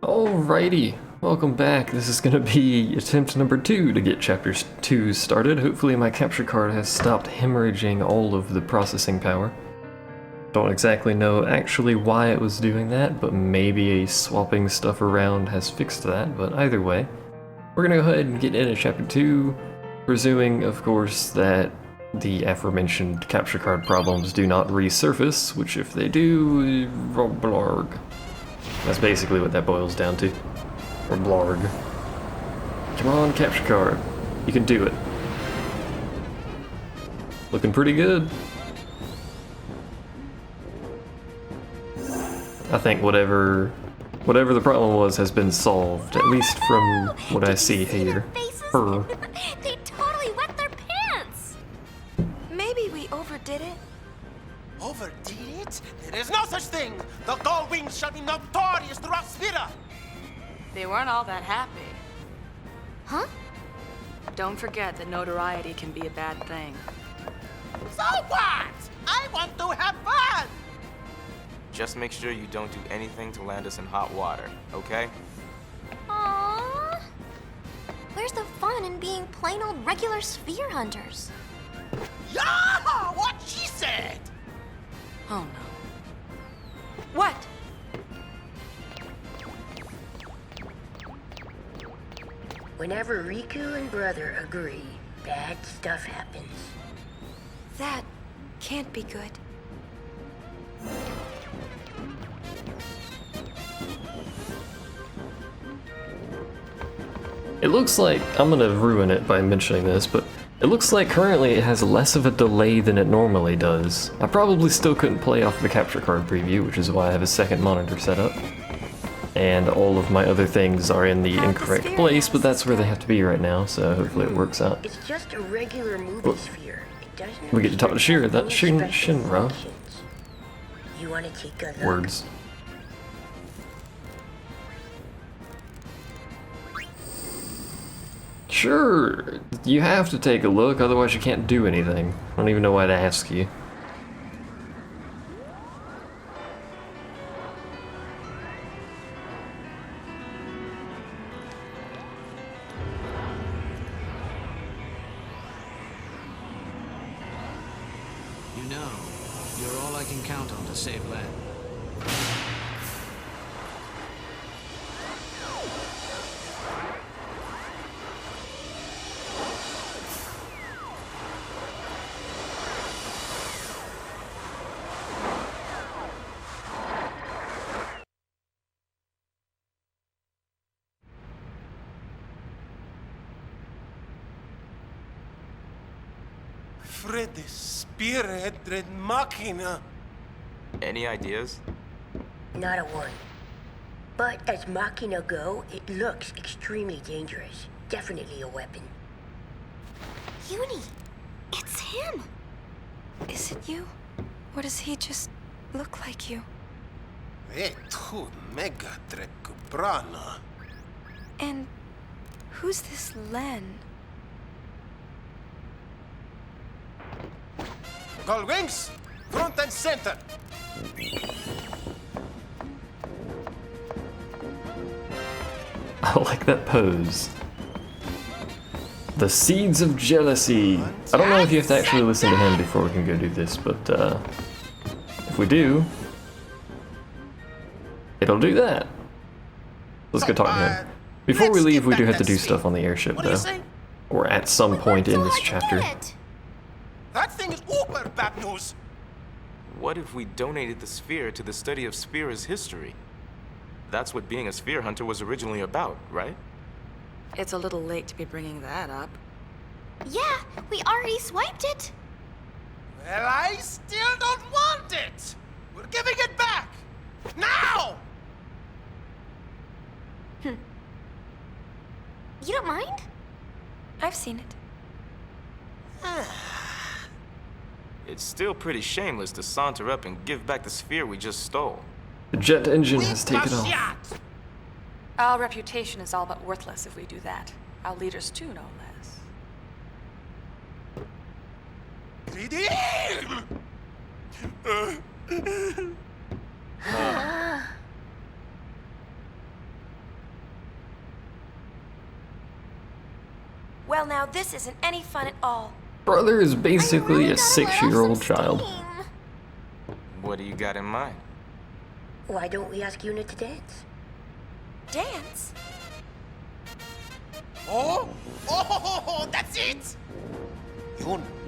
Alrighty, welcome back. This is going to be attempt number 2 to get chapter 2 started. Hopefully my capture card has stopped hemorrhaging all of the processing power. Don't exactly know actually why it was doing that, but maybe swapping stuff around has fixed that, but either way. We're going to go ahead and get into chapter 2, presuming, of course, that the aforementioned capture card problems do not resurface, which if they do, blarg. That's basically what that boils down to. Or blarg. Come on, capture card. You can do it. Looking pretty good. I think whatever the problem was has been solved, at least from what I see here. Her. They totally wet their pants! Maybe we overdid it. Overdid it? There is no such thing! The Gull Wings shall be notorious throughout Spira! They weren't all that happy. Huh? Don't forget that notoriety can be a bad thing. So what? I want to have fun! Just make sure you don't do anything to land us in hot water, okay? Aww. Where's the fun in being plain old regular sphere hunters? Yeah! What she said! Oh no. What? Whenever Riku and brother agree, bad stuff happens. That can't be good. It looks like, I'm gonna ruin it by mentioning this, but it looks like currently it has less of a delay than it normally does. I probably still couldn't play off the capture card preview, which is why I have a second monitor set up. And all of my other things are in the incorrect place, but that's where they have to be right now, so hopefully it works out. It's just a regular movie sphere. It doesn't We get to talk to Shira, that's Shinra. You want to take a look? Words. Sure, you have to take a look, otherwise you can't do anything. I don't even know why to ask you. You know, you're all I can count on to save land. Fred Spira et Machina. Any ideas? Not a one. But as Machina go, it looks extremely dangerous. Definitely a weapon. Uni! It's him! Is it you? Or does he just look like you? Et tu mega trecuprana. And who's this Len? Gull Wings, front and center. I like that pose. The Seeds of Jealousy. I don't know if you have to actually listen to him before we can go do this, but if we do, it'll do that. Let's go talk to him. Before we leave, we do have to do stuff on the airship, though. Or at some point in this chapter. That thing is uber bad news. What if we donated the sphere to the study of Spira's history? That's what being a sphere hunter was originally about, right? It's a little late to be bringing that up. Yeah, we already swiped it. Well, I still don't want it. We're giving it back. Now! You don't mind? I've seen it. It's still pretty shameless to saunter up and give back the sphere we just stole. The jet engine has taken off. Shot. Our reputation is all but worthless if we do that. Our leaders too, no less. Redeem! Now this isn't any fun at all. Brother is I basically really a gotta let off 6-year-old some child. steam. What do you got in mind? Why don't we ask Yuna to dance? Dance? Oh? Oh, that's it!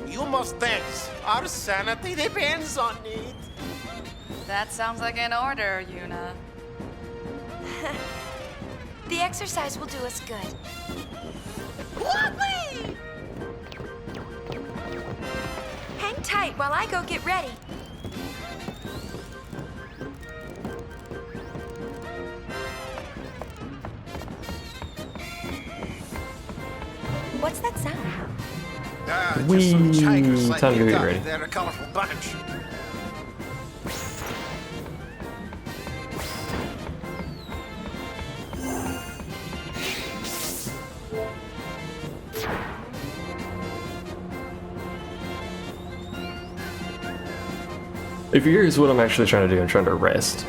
You must dance. Our sanity depends on it. That sounds like an order, Yuna. The exercise will do us good. Whoopee! Hang tight while I go get ready. What's that sound? Just some Whee! Chikers like Time to you get got. ready. They're a colorful bunch. If here's what I'm actually trying to do, I'm trying to rest.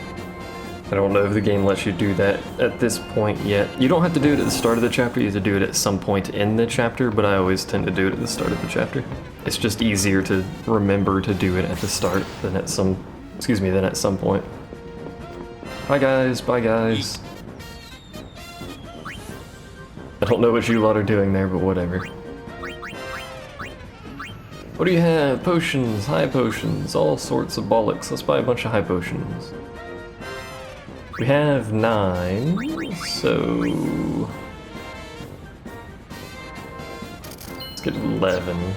I don't know if the game lets you do that at this point yet. You don't have to do it at the start of the chapter, you have to do it at some point in the chapter, but I always tend to do it at the start of the chapter. It's just easier to remember to do it at the start than at some point. Bye guys, bye guys. I don't know what you lot are doing there, but whatever. What do you have? Potions, high potions, all sorts of bollocks. Let's buy a bunch of high potions. We have 9, so let's get 11.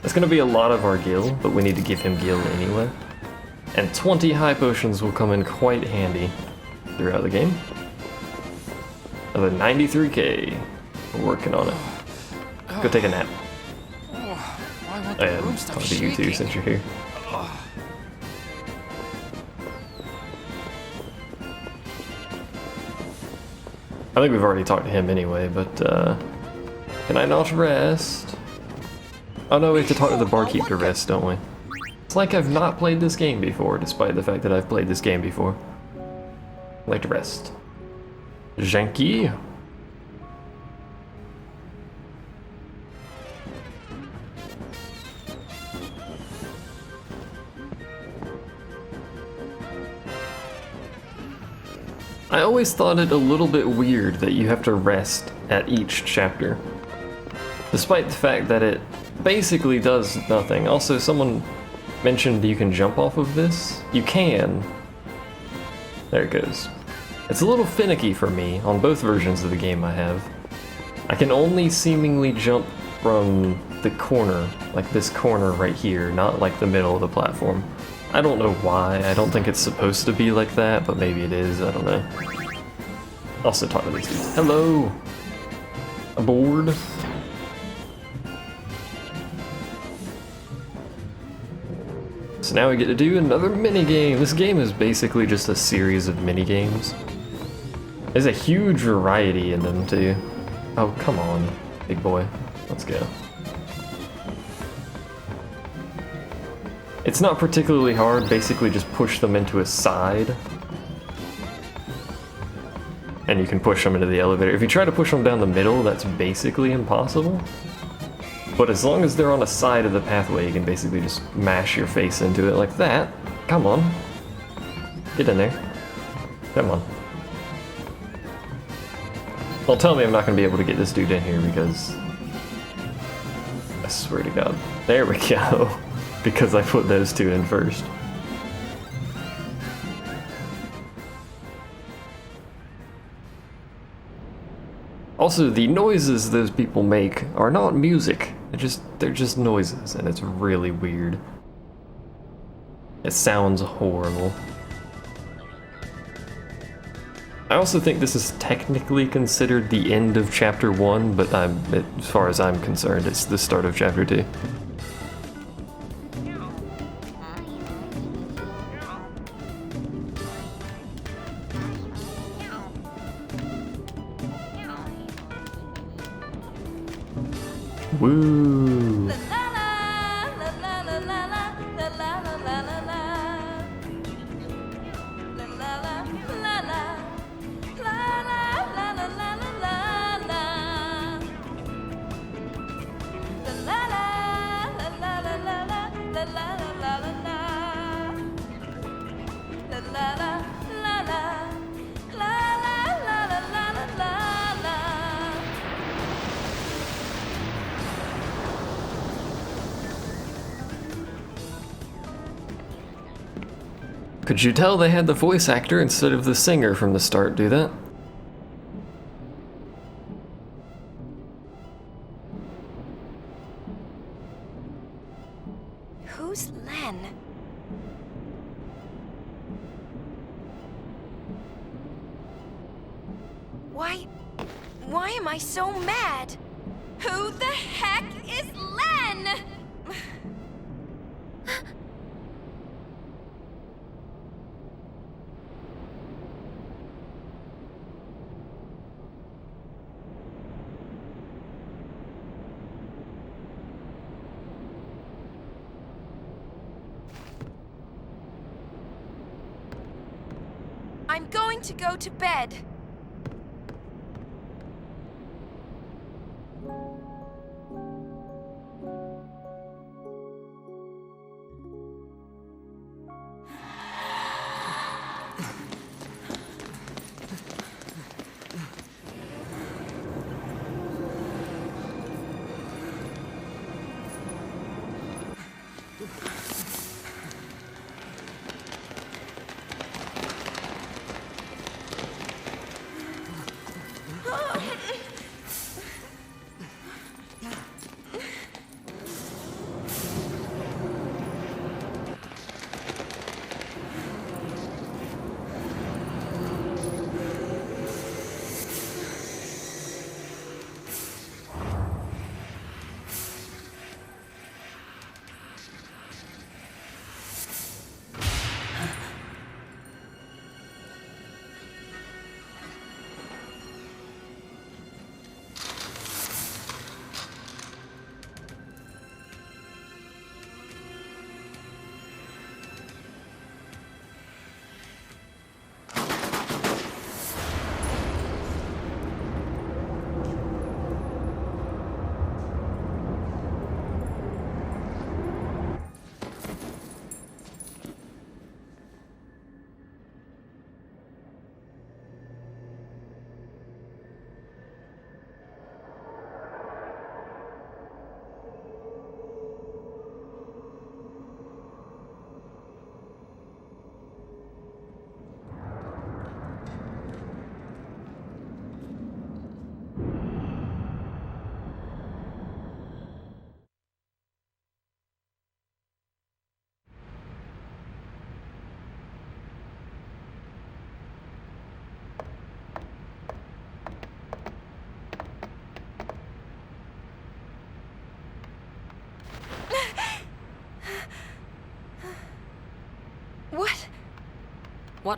That's gonna be a lot of our gil, but we need to give him gil anyway. And 20 high potions will come in quite handy throughout the game. Another 93k. We're working on it. Go take a nap. And talk to you too since you're here. I think we've already talked to him anyway, but can I not rest? Oh no, we have to talk to the barkeep to rest, don't we? It's like I've not played this game before, despite the fact that I've played this game before. I'd like to rest. Janky? I always thought it a little bit weird that you have to rest at each chapter. Despite the fact that it basically does nothing. Also, someone mentioned you can jump off of this. You can. There it goes. It's a little finicky for me on both versions of the game I have. I can only seemingly jump from the corner, like this corner right here, not like the middle of the platform. I don't know why. I don't think it's supposed to be like that, but maybe it is. I don't know. Also talk to these dudes. Hello! Aboard? So now we get to do another minigame. This game is basically just a series of minigames. There's a huge variety in them too. Oh, come on, big boy. Let's go. It's not particularly hard, basically just push them into a side. And you can push them into the elevator. If you try to push them down the middle, that's basically impossible. But as long as they're on a side of the pathway, you can basically just mash your face into it like that. Come on. Get in there. Come on. Well, tell me I'm not going to be able to get this dude in here because... I swear to God. There we go. Because I put those two in first. Also, the noises those people make are not music. They're just noises, and it's really weird. It sounds horrible. I also think this is technically considered the end of Chapter 1, but as far as I'm concerned, it's the start of Chapter 2. Woo! Could you tell they had the voice actor instead of the singer from the start do that? Who's Len? Why am I so mad? Who the heck is Len? I'm going to go to bed.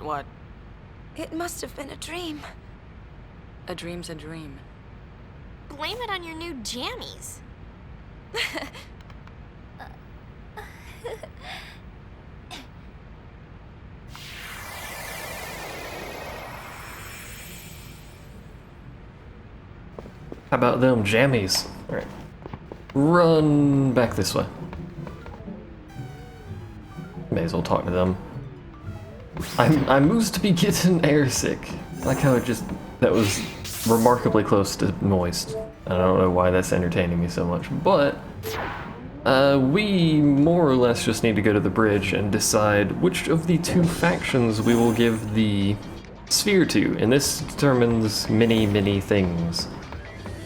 What? It must have been a dream. A dream's a dream. Blame it on your new jammies. How about them jammies? Alright. Run back this way. May as well talk to them. I used to be getting airsick. I like how that was remarkably close to moist. I don't know why that's entertaining me so much, but we more or less just need to go to the bridge and decide which of the two factions we will give the sphere to, and this determines many things.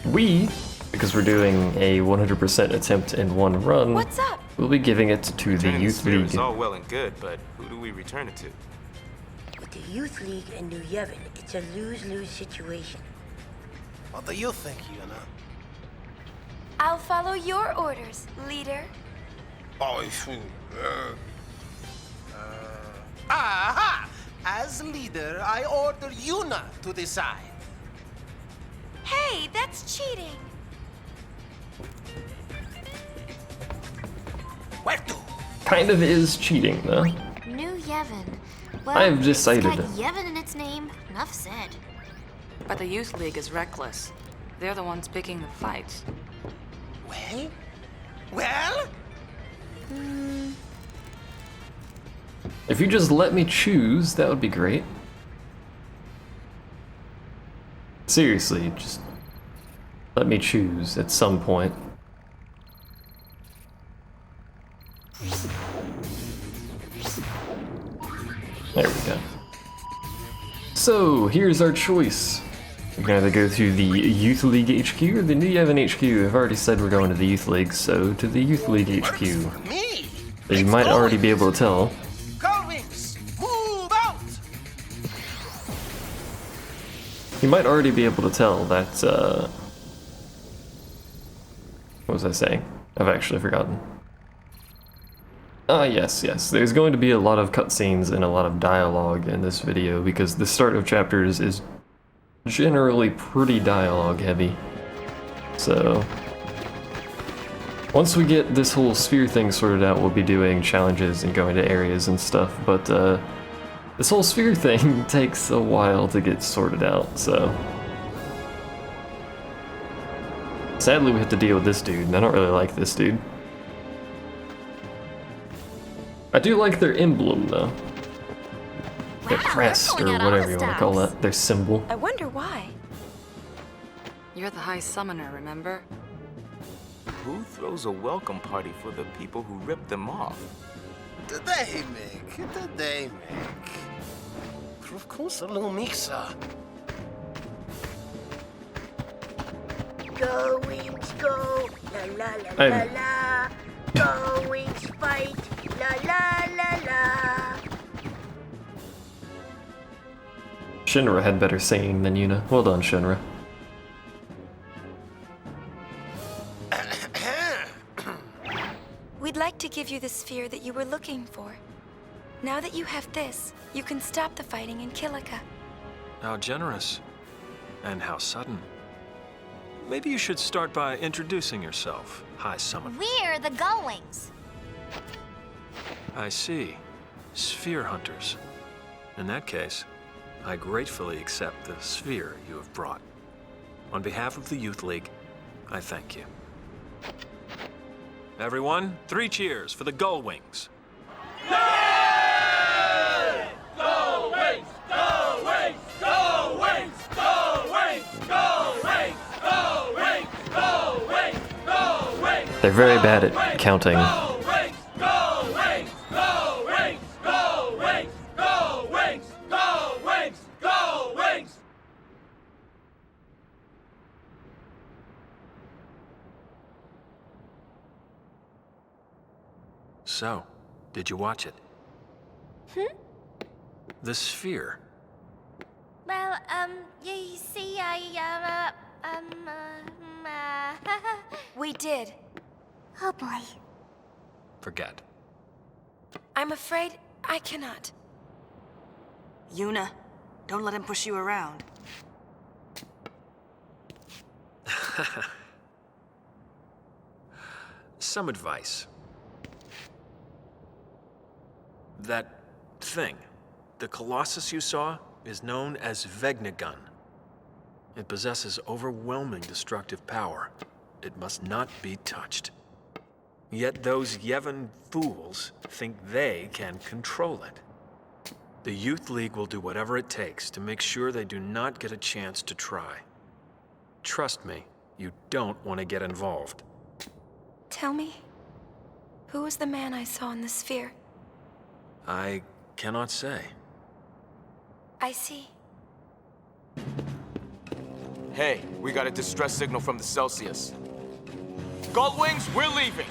We, because we're doing a 100% attempt in one run, What's up? we'll be giving it to the Returning Youth sphere League. is all well and good, but who do we return it to? With the Youth League and New Yevon, it's a lose-lose situation. What do you think, Yuna? I'll follow your orders, leader. Oh, aha! As leader, I order Yuna to decide. Hey, that's cheating. Where to? Kind of is cheating, though. New Yevon. Well, I've decided. It's got Yevon in its name. Enough said. But the Youth League is reckless. They're the ones picking the fights. Well? If you just let me choose, that would be great. Seriously, just let me choose at some point. There we go. So, here's our choice. We're gonna either go to the Youth League HQ or the New Yevon HQ. I've already said we're going to the Youth League, so to the Youth League HQ. Me. So you might already be able to tell. Gullwings, move out. You might already be able to tell that, what was I saying? I've actually forgotten. Ah, yes. There's going to be a lot of cutscenes and a lot of dialogue in this video because the start of chapters is generally pretty dialogue heavy. So, once we get this whole sphere thing sorted out, we'll be doing challenges and going to areas and stuff, but this whole sphere thing takes a while to get sorted out, so. Sadly, we have to deal with this dude, and I don't really like this dude. I do like their emblem, though. Their crest, or whatever you want to call that. Their symbol. I wonder why. You're the High Summoner, remember? Who throws a welcome party for the people who ripped them off? Did they make? Of course, a little mixer. Go, wings, go. La la la la la. Go, wings, fight. La la la la. Shinra had better singing than Yuna. Well done, Shinra. We'd like to give you the sphere that you were looking for. Now that you have this, you can stop the fighting in Kilika. How generous. And how sudden. Maybe you should start by introducing yourself, High Summoner. We're the Gullwings. I see. Sphere hunters. In that case, I gratefully accept the sphere you have brought. On behalf of the Youth League, I thank you. Everyone, 3 cheers for the Gullwings. They're very bad at counting. So, did you watch it? The sphere. Well, you see, We did. Oh boy. Forget. I'm afraid I cannot. Yuna, don't let him push you around. Some advice. That thing, the Colossus you saw, is known as Vegnagun. It possesses overwhelming destructive power. It must not be touched. Yet those Yevon fools think they can control it. The Youth League will do whatever it takes to make sure they do not get a chance to try. Trust me, you don't want to get involved. Tell me, who was the man I saw in the sphere? I cannot say. I see. Hey, we got a distress signal from the Celsius. Gullwings, we're leaving!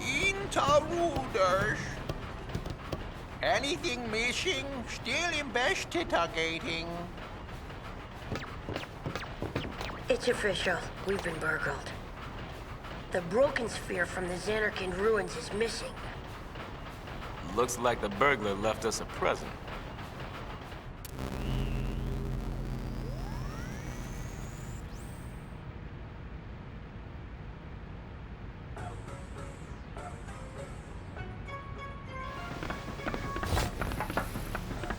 Interruders. Anything missing? Still investigating. It's official. We've been burgled. The broken sphere from the Xanarkand ruins is missing. Looks like the burglar left us a present.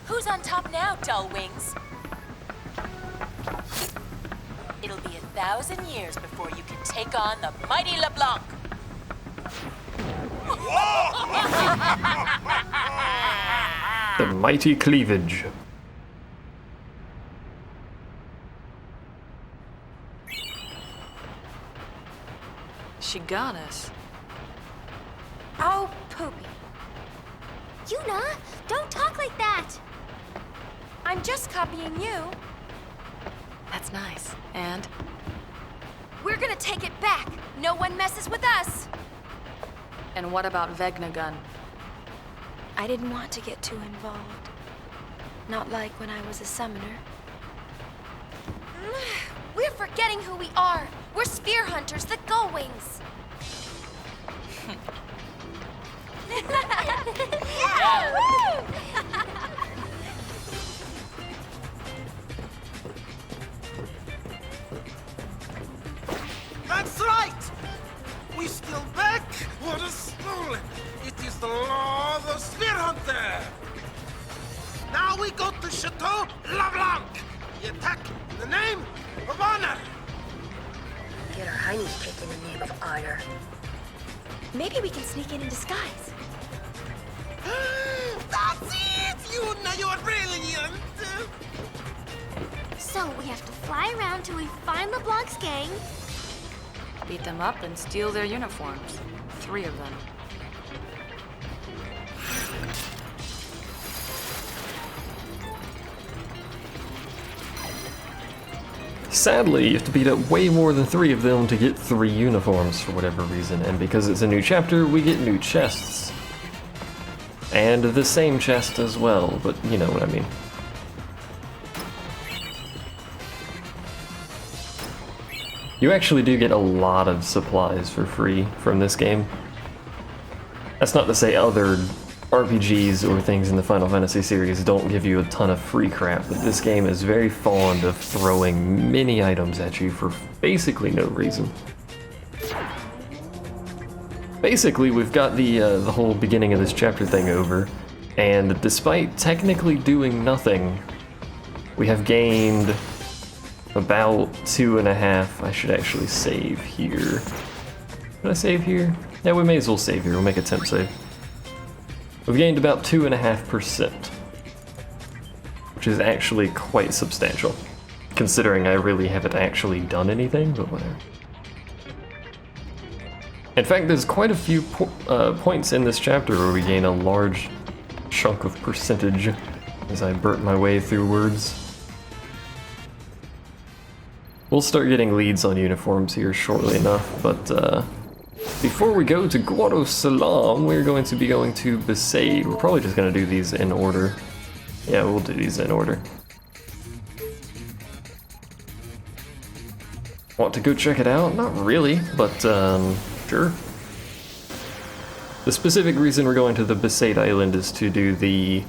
Who's on top now, dull wings? It'll be 1,000 years before you can take on the mighty LeBlanc. The mighty cleavage. She got us. Oh, poopy. Yuna, don't talk like that. I'm just copying you. That's nice. And? We're gonna take it back. No one messes with us. And what about Vegnagun? I didn't want to get too involved. Not like when I was a summoner. We're forgetting who we are. We're spear hunters, the Gullwings. That's right! We still back what is stolen. It is the law of the Spear Hunter. Now we go to Chateau LeBlanc. We attack in the name of honor. Get our heinies kicked in the name of honor. Maybe we can sneak in disguise. That's it! Yuna, you're brilliant! So we have to fly around till we find LeBlanc's gang. Beat them up and steal their uniforms. 3 of them. Sadly, you have to beat up way more than 3 of them to get 3 uniforms for whatever reason, and because it's a new chapter, we get new chests. And the same chest as well, but you know what I mean. You actually do get a lot of supplies for free from this game. That's not to say other RPGs or things in the Final Fantasy series don't give you a ton of free crap, but this game is very fond of throwing many items at you for basically no reason. Basically, we've got the whole beginning of this chapter thing over, and despite technically doing nothing, we have gained about 2.5. I should actually save here. Did I save here? Yeah, we may as well save here. We'll make a temp save. We've gained about 2.5%, which is actually quite substantial, considering I really haven't actually done anything, but whatever. In fact, there's quite a few points in this chapter where we gain a large chunk of percentage as I burnt my way through words. We'll start getting leads on uniforms here shortly enough, but before we go to Guado Salam, we're going to be going to Besaid. We're probably just going to do these in order. Yeah, we'll do these in order. Want to go check it out? Not really, but sure. The specific reason we're going to the Besaid Island is to do the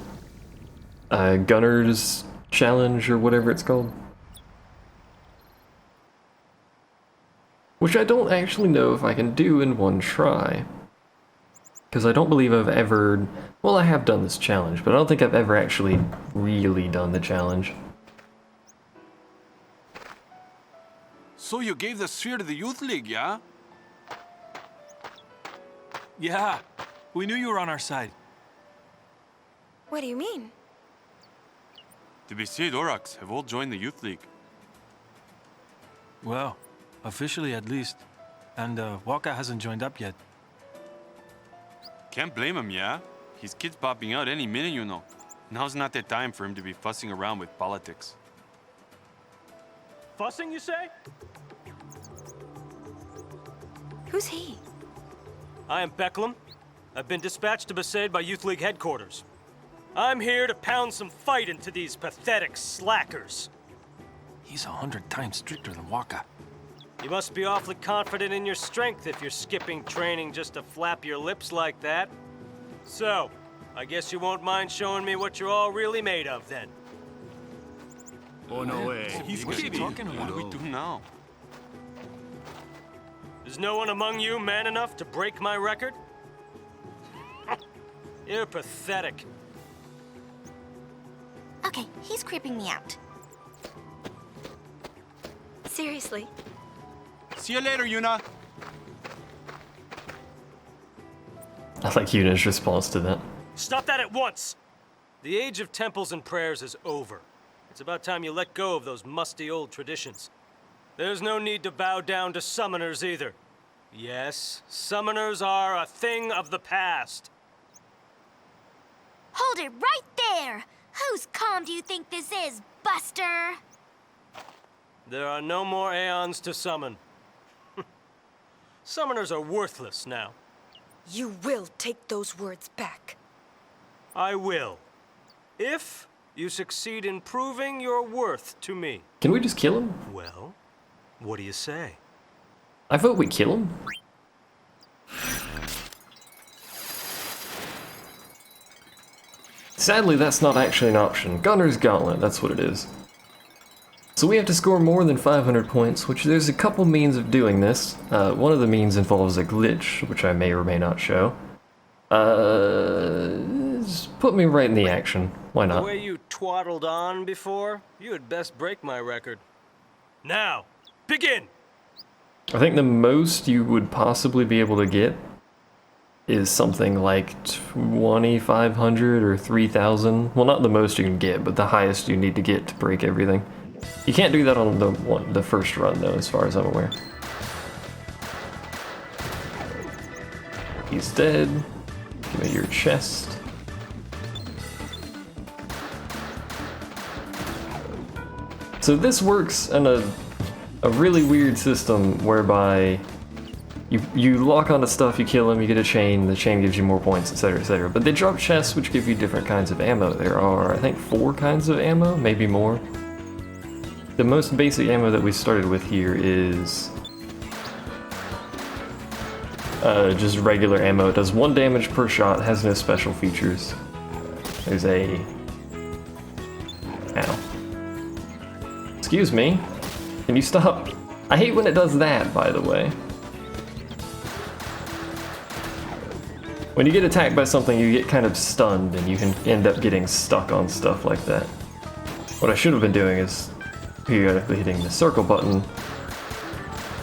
Gunners Challenge or whatever it's called. Which I don't actually know if I can do in one try. Because I don't believe I've ever... Well, I have done this challenge, but I don't think I've ever actually really done the challenge. So you gave the sphere to the Youth League, yeah? Yeah. We knew you were on our side. What do you mean? The Besaid Aurochs have all joined the Youth League. Well, officially at least. And Waka hasn't joined up yet. Can't blame him, yeah? His kid's popping out any minute, you know. Now's not the time for him to be fussing around with politics. Fussing, you say? Who's he? I am Becklem. I've been dispatched to Besaid by Youth League headquarters. I'm here to pound some fight into these pathetic slackers. He's 100 times stricter than Waka. You must be awfully confident in your strength if you're skipping training just to flap your lips like that. So, I guess you won't mind showing me what you're all really made of, then. Oh, no way. He's What are you kidding. talking about? What do we do now? Is no one among you man enough to break my record? You're pathetic. Okay, he's creeping me out. Seriously? See you later, Yuna. I like Yuna's response to that. Stop that at once! The age of temples and prayers is over. It's about time you let go of those musty old traditions. There's no need to bow down to summoners either. Yes, summoners are a thing of the past. Hold it right there! Whose calm do you think this is, Buster? There are no more Aeons to summon. Summoners are worthless now. You will take those words back. I will. If you succeed in proving your worth to me. Can we just kill him? Well, what do you say? I vote we kill him. Sadly, that's not actually an option. Gunner's Gauntlet, that's what it is. So we have to score more than 500 points, which there's a couple means of doing this. One of the means involves a glitch, which I may or may not show. Just put me right in the action. Why not? The way you twaddled on before, you had best break my record. Now, begin! I think the most you would possibly be able to get is something like 2,500 or 3,000. Well, not the most you can get, but the highest you need to get to break everything. You can't do that on the first run, though, as far as I'm aware. He's dead. Give me your chest. So this works in a really weird system whereby you lock onto stuff, you kill them, you get a chain, the chain gives you more points, etc, etc. But they drop chests which give you different kinds of ammo. There are, I think, 4 kinds of ammo, maybe more. The most basic ammo that we started with here is just regular ammo. It does 1 damage per shot, has no special features. There's a... Ow. Excuse me. Can you stop? I hate when it does that, by the way. When you get attacked by something, you get kind of stunned, and you can end up getting stuck on stuff like that. What I should have been doing is periodically hitting the circle button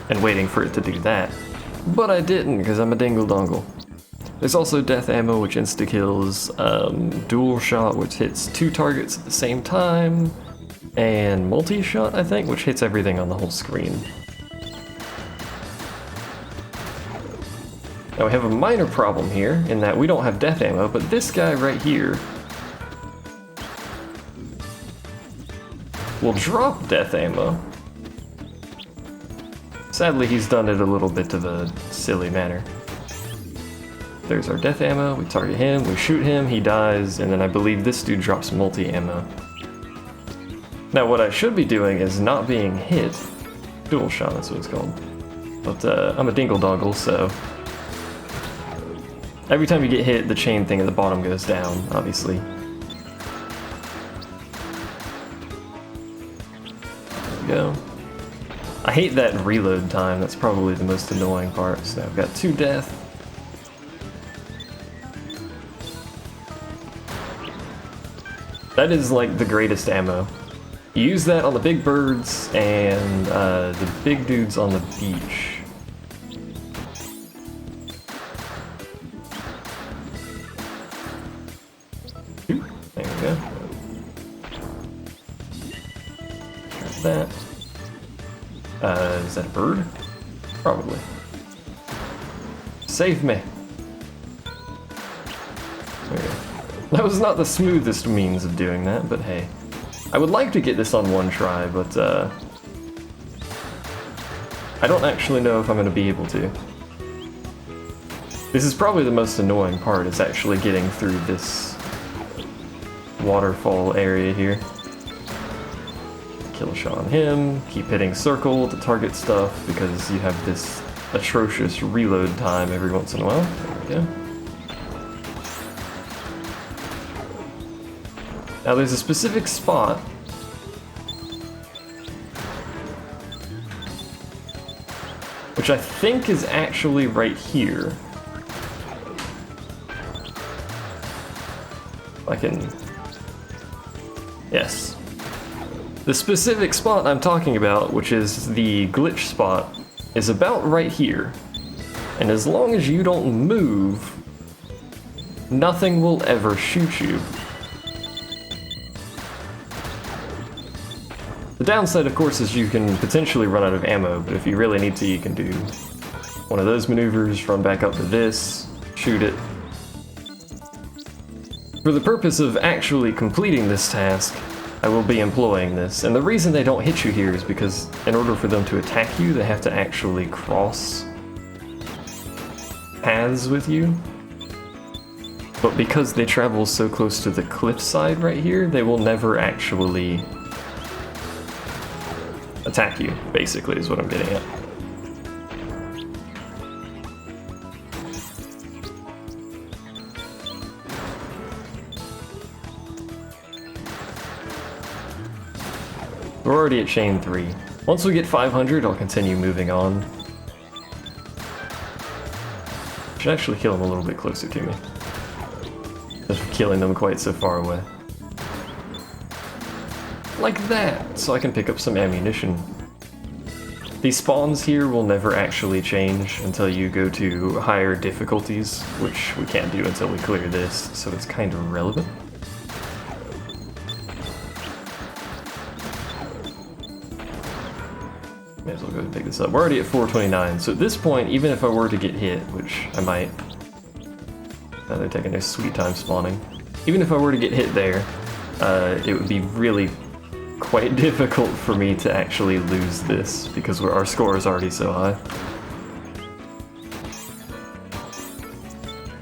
and waiting for it to do that. But I didn't, because I'm a dingle-dongle. There's also death ammo, which insta-kills, dual shot, which hits 2 targets at the same time, and multi-shot, I think, which hits everything on the whole screen. Now we have a minor problem here, in that we don't have death ammo, but this guy right here will drop death ammo. Sadly, he's done it a little bit of a silly manner. There's our death ammo, we target him, we shoot him, he dies, and then I believe this dude drops multi-ammo. Now what I should be doing is not being hit. Dual shot, that's what it's called. But I'm a dingle-dongle, so every time you get hit, the chain thing at the bottom goes down, obviously. There we go. I hate that reload time, that's probably the most annoying part. So I've got 2 death. That is like the greatest ammo. You use that on the big birds and the big dudes on the beach. There we go. Got that. Is that a bird? Probably. Save me. There we go. That was not the smoothest means of doing that, but hey. I would like to get this on 1 try, but I don't actually know if I'm going to be able to. This is probably the most annoying part, is actually getting through this waterfall area here. Kill a shot on him, keep hitting circle to target stuff, because you have this atrocious reload time every once in a while. There we go. Now there's a specific spot which I think is actually right here. I can... Yes. The specific spot I'm talking about, which is the glitch spot, is about right here. And as long as you don't move, nothing will ever shoot you. The downside, of course, is you can potentially run out of ammo, but if you really need to, you can do one of those maneuvers, run back up to this, shoot it. For the purpose of actually completing this task, I will be employing this, and the reason they don't hit you here is because in order for them to attack you, they have to actually cross paths with you. But because they travel so close to the cliffside right here, they will never actually attack you, basically, is what I'm getting at. We're already at chain 3. Once we get 500, I'll continue moving on. Should actually kill them a little bit closer to me. Instead of killing them quite so far away. Like that, so I can pick up some ammunition. These spawns here will never actually change until you go to higher difficulties, which we can't do until we clear this, so it's kind of irrelevant. May as well go ahead and pick this up. We're already at 429, so at this point, even if I were to get hit, which I might... Now they're taking their sweet time spawning. Even if I were to get hit there, it would be really quite difficult for me to actually lose this, because our score is already so high.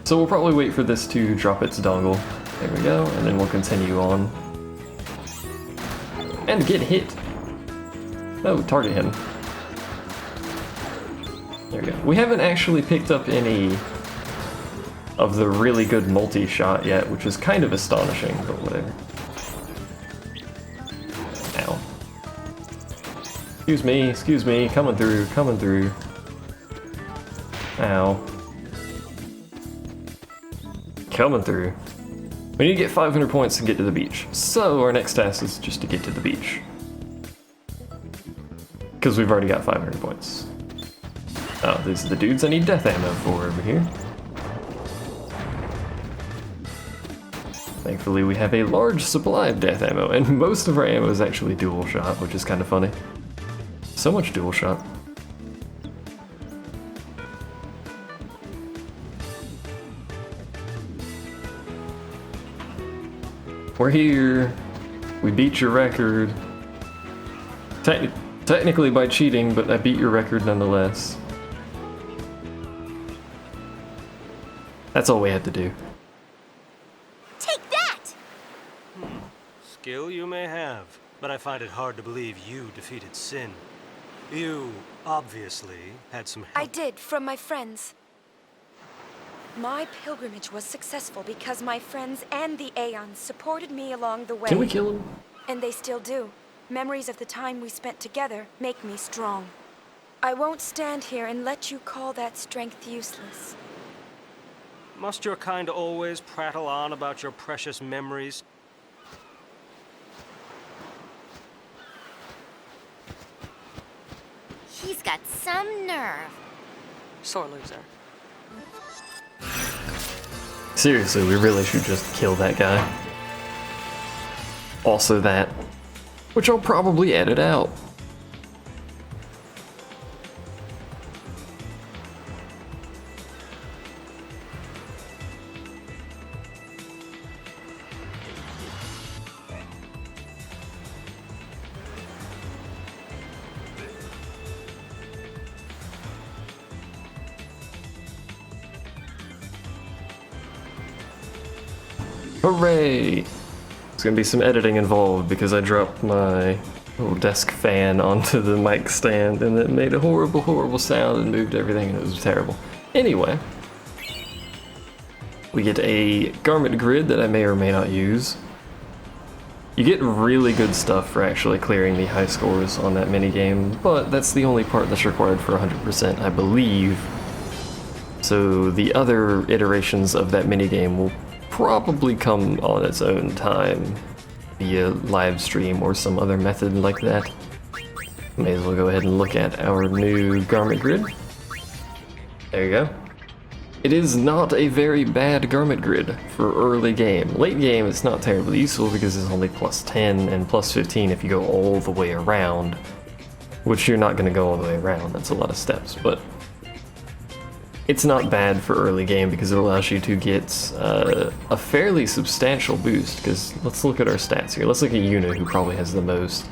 So we'll probably wait for this to drop its dongle. There we go, and then we'll continue on. And get hit! Oh, target him. There we go. We haven't actually picked up any of the really good multi-shot yet, which is kind of astonishing, but whatever. Ow. Excuse me, coming through. Ow. Coming through. We need to get 500 points to get to the beach, so our next task is just to get to the beach. Because we've already got 500 points. Oh, these are the dudes I need death ammo for over here. Thankfully we have a large supply of death ammo, and most of our ammo is actually dual shot, which is kind of funny. So much dual shot. We're here. We beat your record. Technically by cheating, but I beat your record nonetheless. That's all we had to do. Take that! Skill you may have, but I find it hard to believe you defeated Sin. You, obviously, had some help. I did, from my friends. My pilgrimage was successful because my friends and the Aeons supported me along the way. Can we kill him? And they still do. Memories of the time we spent together make me strong. I won't stand here and let you call that strength useless. Must your kind always prattle on about your precious memories? He's got some nerve. Sore loser. Seriously, we really should just kill that guy. Also that. Which I'll probably edit out. Hooray! There's gonna be some editing involved because I dropped my little desk fan onto the mic stand and it made a horrible, horrible sound and moved everything and it was terrible. Anyway, we get a garment grid that I may or may not use. You get really good stuff for actually clearing the high scores on that minigame, but that's the only part that's required for 100%, I believe. So the other iterations of that minigame will probably come on its own time via live stream or some other method like that. May as well go ahead and look at our new garment grid. There you go. It is not a very bad garment grid for early game. Late game it's not terribly useful because it's only plus 10 and plus 15 if you go all the way around, which you're not going to go all the way around, that's a lot of steps, but it's not bad for early game because it allows you to get a fairly substantial boost, because let's look at our stats here. Let's look at Yuna, who probably has the most.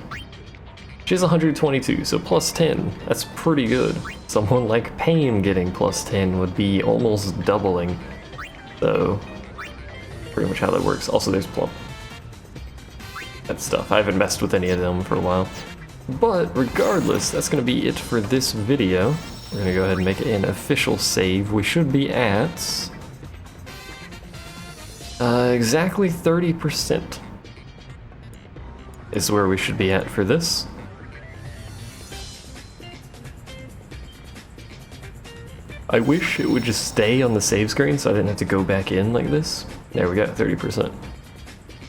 She has 122, so plus 10, that's pretty good. Someone like Pain getting plus 10 would be almost doubling, so pretty much how that works. Also there's Plump. That stuff, I haven't messed with any of them for a while. But regardless, that's going to be it for this video. We're going to go ahead and make an official save. We should be at exactly 30% is where we should be at for this. I wish it would just stay on the save screen so I didn't have to go back in like this. There we go, 30%.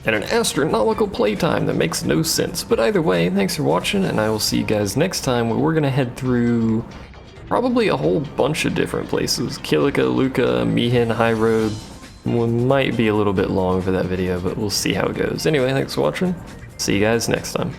And an astronomical playtime that makes no sense. But either way, thanks for watching, and I will see you guys next time where we're going to head through probably a whole bunch of different places. Kilika, Luka, Mihin, High Road. Might be a little bit long for that video, but we'll see how it goes. Anyway, thanks for watching. See you guys next time.